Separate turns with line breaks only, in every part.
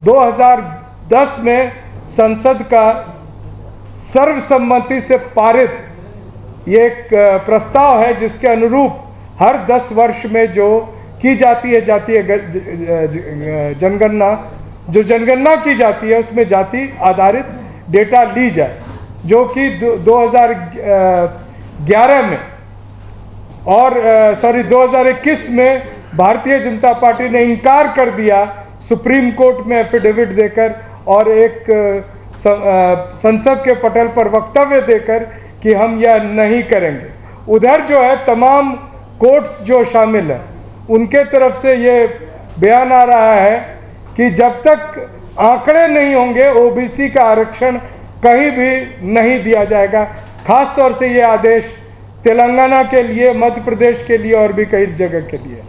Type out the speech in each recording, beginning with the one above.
2010 में संसद का सर्वसम्मति से पारित ये एक प्रस्ताव है जिसके अनुरूप हर 10 वर्ष में जो की जाती है जातीय जनगणना, जो जनगणना की जाती है उसमें जाति आधारित डेटा ली जाए, जो कि 2011 में और 2021 में भारतीय जनता पार्टी ने इनकार कर दिया सुप्रीम कोर्ट में एफिडेविट देकर और एक संसद के पटल पर वक्तव्य देकर कि हम यह नहीं करेंगे। उधर जो है तमाम कोर्ट्स जो शामिल हैं उनके तरफ से ये बयान आ रहा है कि जब तक आंकड़े नहीं होंगे ओबीसी का आरक्षण कहीं भी नहीं दिया जाएगा। खास तौर से ये आदेश तेलंगाना के लिए, मध्य प्रदेश के लिए और भी कई जगह के लिए।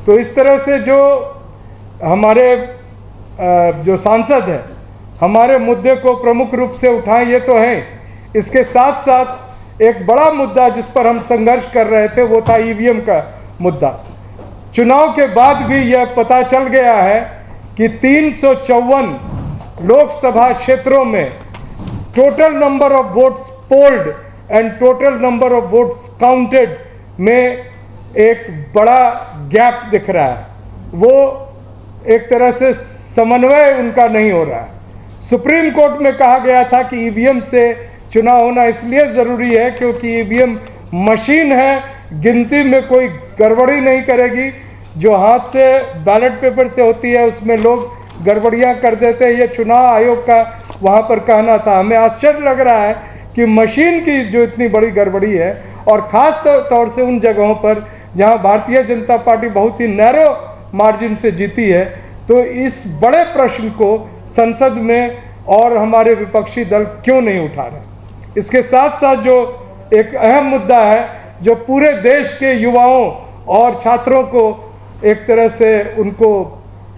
तो इस तरह से जो हमारे जो सांसद हैं हमारे मुद्दे को प्रमुख रूप से उठाएं ये तो है। इसके साथ साथ एक बड़ा मुद्दा जिस पर हम संघर्ष कर रहे थे वो था ईवीएम का मुद्दा। चुनाव के बाद भी यह पता चल गया है कि 354 लोकसभा क्षेत्रों में total number of votes polled and total number of votes counted में एक बड़ा गैप दिख रहा है। वो एक तरह से समन्वय उनका नहीं हो रहा है। सुप्रीम कोर्ट में कहा गया था कि ईवीएम से चुनाव होना इसलिए ज़रूरी है क्योंकि ईवीएम मशीन है, गिनती में कोई गड़बड़ी नहीं करेगी। जो हाथ से बैलेट पेपर से होती है उसमें लोग गड़बड़ियां कर देते हैं, ये चुनाव आयोग का वहाँ पर कहना था। हमें आश्चर्य लग रहा है कि मशीन की जो इतनी बड़ी गड़बड़ी है और ख़ास तौर से उन जगहों पर जहाँ भारतीय जनता पार्टी बहुत ही नैरो मार्जिन से जीती है, तो इस बड़े प्रश्न को संसद में और हमारे विपक्षी दल क्यों नहीं उठा रहे। इसके साथ साथ जो एक अहम मुद्दा है जो पूरे देश के युवाओं और छात्रों को एक तरह से उनको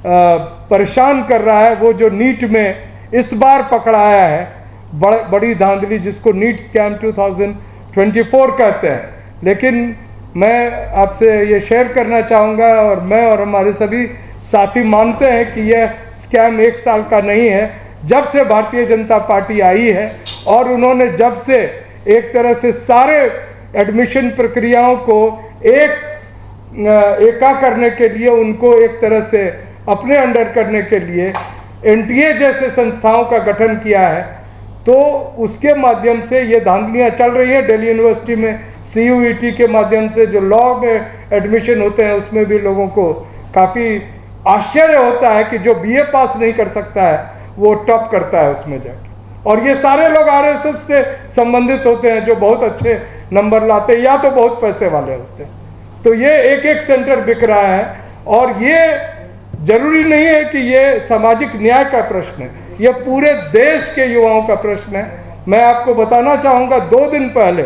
परेशान कर रहा है, वो जो नीट में इस बार पकड़ाया है बड़ी धांधली, जिसको नीट स्कैम 2024 कहते हैं। लेकिन मैं आपसे ये शेयर करना चाहूँगा और मैं और हमारे सभी साथी मानते हैं कि यह स्कैम 1 साल का नहीं है। जब से भारतीय जनता पार्टी आई है और उन्होंने जब से एक तरह से सारे एडमिशन प्रक्रियाओं को एका करने के लिए, उनको एक तरह से अपने अंडर करने के लिए एनटीए जैसे संस्थाओं का गठन किया है, तो उसके माध्यम से ये धांधलियाँ चल रही हैं। दिल्ली यूनिवर्सिटी में CUET के माध्यम से जो लॉ में एडमिशन होते हैं उसमें भी लोगों को काफ़ी आश्चर्य होता है कि जो BA पास नहीं कर सकता है वो टॉप करता है उसमें जाके। और ये सारे लोग RSS से संबंधित होते हैं जो बहुत अच्छे नंबर लाते हैं या तो बहुत पैसे वाले होते हैं। तो ये एक सेंटर बिक रहा है और ये जरूरी नहीं है कि ये सामाजिक न्याय का प्रश्न है, ये पूरे देश के युवाओं का प्रश्न है। मैं आपको बताना चाहूँगा 2 दिन पहले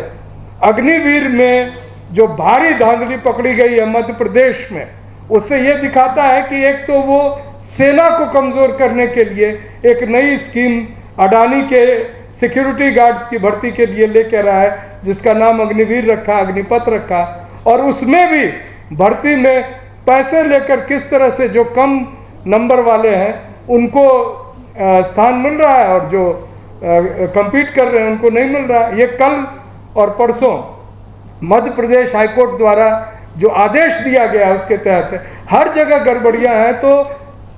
अग्निवीर में जो भारी धांधली पकड़ी गई है मध्य प्रदेश में, उससे ये दिखाता है कि एक तो वो सेना को कमज़ोर करने के लिए एक नई स्कीम अडानी के सिक्योरिटी गार्ड्स की भर्ती के लिए लेकर रहा है जिसका नाम अग्निवीर रखा, अग्निपथ रखा, और उसमें भी भर्ती में पैसे लेकर किस तरह से जो कम नंबर वाले हैं उनको स्थान मिल रहा है और जो compete कर रहे हैं उनको नहीं मिल रहा है। ये कल और परसों मध्य प्रदेश हाईकोर्ट द्वारा जो आदेश दिया गया उसके तहत हर जगह गड़बड़ियां हैं। तो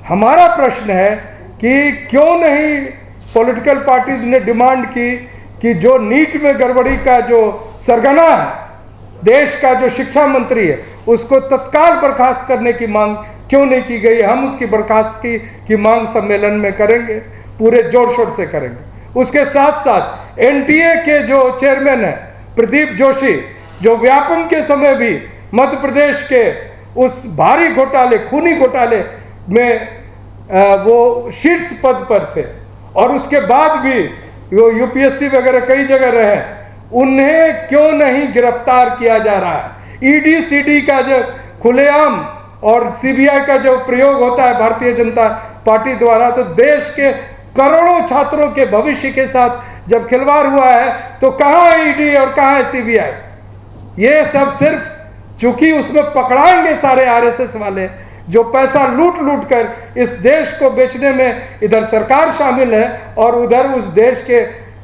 हमारा प्रश्न है कि क्यों नहीं पॉलिटिकल पार्टीज ने डिमांड की कि जो नीट में गड़बड़ी का जो सरगना है, देश का जो शिक्षा मंत्री है, उसको तत्काल बर्खास्त करने की मांग क्यों नहीं की गई। हम उसकी बर्खास्तगी की मांग सम्मेलन में करेंगे, पूरे जोर शोर से करेंगे। उसके साथ साथ एनटीए के जो चेयरमैन हैं प्रदीप जोशी, जो व्यापम के समय भी मध्य प्रदेश के उस भारी घोटाले, खूनी घोटाले में वो शीर्ष पद पर थे और उसके बाद भी वो यूपीएससी वगैरह कई जगह रहे, उन्हें क्यों नहीं गिरफ्तार किया जा रहा है। ईडी सीडी का जो खुलेआम और सीबीआई का जो प्रयोग होता है भारतीय जनता पार्टी द्वारा, तो देश के करोड़ों छात्रों के भविष्य के साथ जब खिलवाड़ हुआ है तो कहाँ है ईडी और कहाँ है सीबीआई। ये सब सिर्फ चूंकि उसमें पकड़ाएंगे सारे आरएसएस वाले, जो पैसा लूट लूट कर इस देश को बेचने में इधर सरकार शामिल है और उधर उस देश के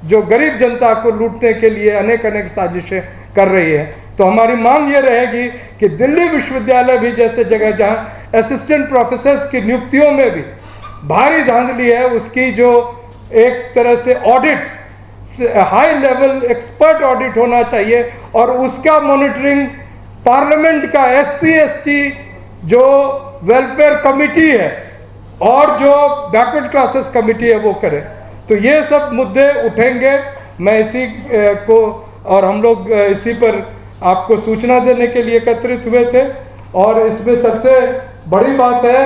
जो गरीब जनता को लूटने के लिए अनेक अनेक साजिशें कर रही है। तो हमारी मांग ये रहेगी कि दिल्ली विश्वविद्यालय भी जैसे जगह जहाँ असिस्टेंट प्रोफेसर्स की नियुक्तियों में भी भारी धांधली है, उसकी जो एक तरह से audit, high level expert audit होना चाहिए और उसका मॉनिटरिंग पार्लियामेंट का SC/ST जो वेलफेयर कमिटी है और जो बैकवर्ड क्लासेस कमिटी है वो करे। तो ये सब मुद्दे उठेंगे। मैं इसी को और हम लोग इसी पर आपको सूचना देने के लिए एकत्रित हुए थे। और इसमें सबसे बड़ी बात है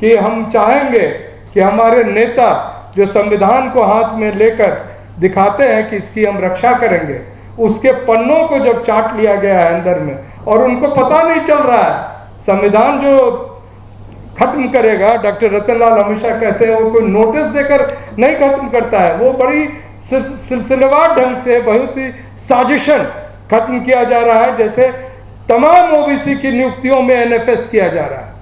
कि हम चाहेंगे कि हमारे नेता जो संविधान को हाथ में लेकर दिखाते हैं कि इसकी हम रक्षा करेंगे, उसके पन्नों को जब चाट लिया गया है अंदर में और उनको पता नहीं चल रहा है, संविधान जो खत्म करेगा, डॉक्टर रतनलाल हमेशा कहते हैं वो कोई नोटिस देकर नहीं खत्म करता है, वो बड़ी सिलसिलेवार ढंग से बहुत ही साजिशन खत्म किया जा रहा है। जैसे तमाम OBC की नियुक्तियों में NFS किया जा रहा है,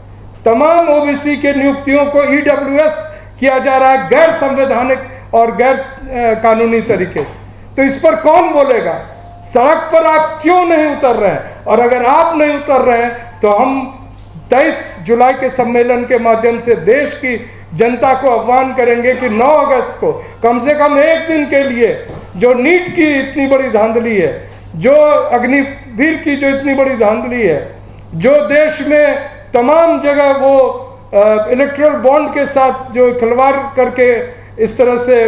तमाम OBC के नियुक्तियों को EWS किया जा रहा है गैर संवैधानिक और गैर कानूनी तरीके से। तो इस पर कौन बोलेगा? सड़क पर आप क्यों नहीं उतर रहे हैं? और अगर आप नहीं उतर रहे हैं तो हम 23 जुलाई के सम्मेलन के माध्यम से देश की जनता को आह्वान करेंगे कि 9 अगस्त को कम से कम एक दिन के लिए जो नीट की इतनी बड़ी धांधली है, जो अग्निवीर की जो इतनी बड़ी धांधली है, जो देश में तमाम जगह वो इलेक्ट्रल बॉन्ड के साथ जो खिलवाड़ करके इस तरह से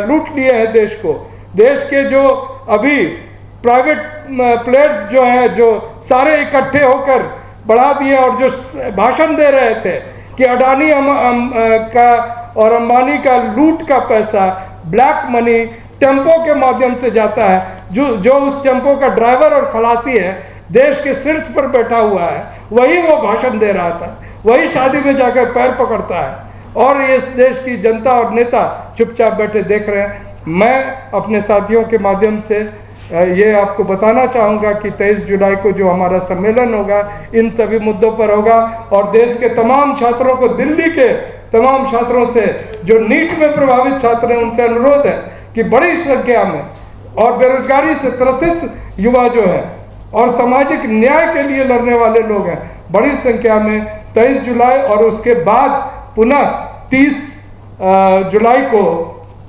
लूट लिए हैं देश को, देश के जो अभी प्राइवेट प्लेयर्स जो हैं जो सारे इकट्ठे होकर बढ़ा दिए और जो भाषण दे रहे थे कि अडानी का और अंबानी का लूट का पैसा ब्लैक मनी टेम्पो के माध्यम से जाता है, जो उस टेम्पो का ड्राइवर और खलासी है, देश के शीर्ष पर बैठा हुआ है, वही वो भाषण दे रहा था, वही शादी में जाकर पैर पकड़ता है और ये इस देश की जनता और नेता चुपचाप बैठे देख रहे हैं। मैं अपने साथियों के माध्यम से ये आपको बताना चाहूँगा कि 23 जुलाई को जो हमारा सम्मेलन होगा इन सभी मुद्दों पर होगा और देश के तमाम छात्रों को, दिल्ली के तमाम छात्रों से जो नीट में प्रभावित छात्र हैं, उनसे अनुरोध है कि बड़ी संख्या में और बेरोजगारी से त्रसित युवा जो है और सामाजिक न्याय के लिए लड़ने वाले लोग हैं, बड़ी संख्या में 23 जुलाई और उसके बाद पुनः 30 जुलाई को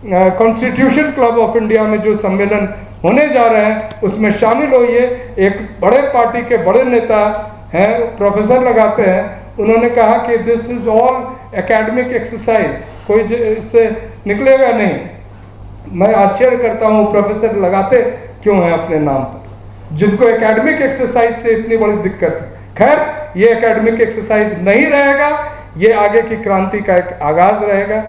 कॉन्स्टिट्यूशन क्लब ऑफ इंडिया में जो सम्मेलन होने जा रहे हैं उसमें शामिल होइए। एक बड़े पार्टी के बड़े नेता हैं, प्रोफेसर लगाते हैं, उन्होंने कहा कि this is all academic exercise, कोई इससे निकलेगा नहीं। मैं आश्चर्य करता हूँ प्रोफेसर लगाते क्यों हैं अपने नाम पर, जिनको एकेडमिक एक्सरसाइज से इतनी बड़ी दिक्कत है। खैर, ये एकेडमिक एक्सरसाइज नहीं रहेगा, ये आगे की क्रांति का एक आगाज रहेगा।